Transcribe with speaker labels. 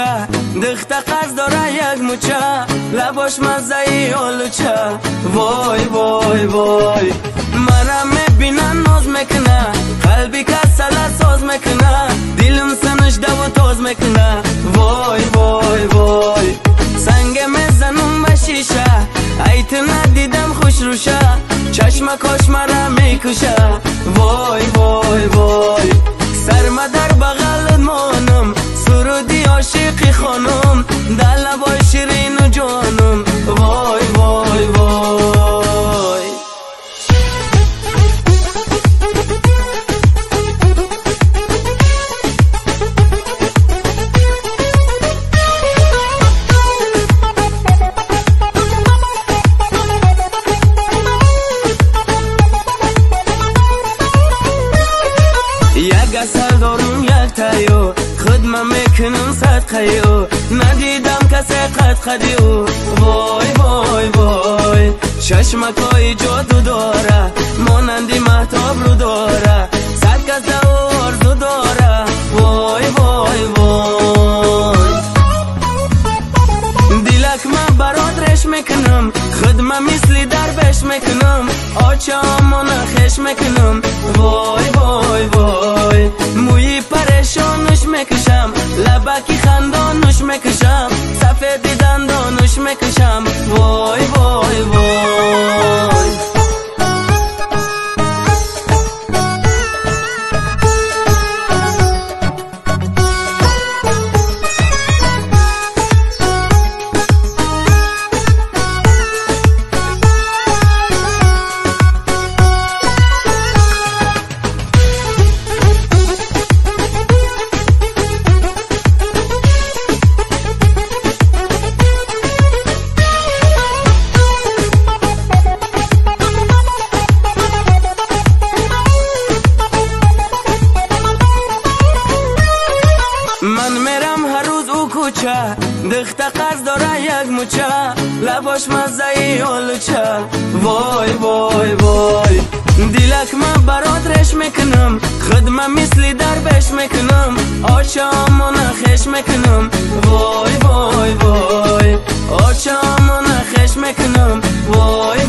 Speaker 1: کوچه دخت قرض داره یک موچه لباش مزهی آلوچه وای وای وای مرا میبینن ناز میکنه قلبی که سلا ساز میکنه دلم سنشده و تاز میکنه وای وای وای سنگ میزنم به شیشه ایت ندیدم خوش روشه چشم کاش مرا میکشه وای وای وای سرما در بغل مانم سرودی عاشقی خانم در لبای شیرین و جانم وای وای وای یک اصل دارم یک تایو خدمه میکنم صدقیو ندیدم کسی قد خدیو وای وای وای چشمکای جادو داره مانندی مهتاب رو داره صد کس دو آرزو داره وای وای وای دیلک من برات رش میکنم خدمه مثلی دربش میکنم آچه آمانه خش میکنم وای وای وای موی پریشانش میکشم لبکی خندانش میکشم سفید دندانش میکشم وای وای وای من میرم هر روز او کوچه دخت قرض داره یک موچه لباش مزهی آلوچه وای وای وای دیلک من برات رش میکنم خدمه مثلی دربش میکنم آچه آمانه خش میکنم وای وای وای آچه آمانه خش میکنم وای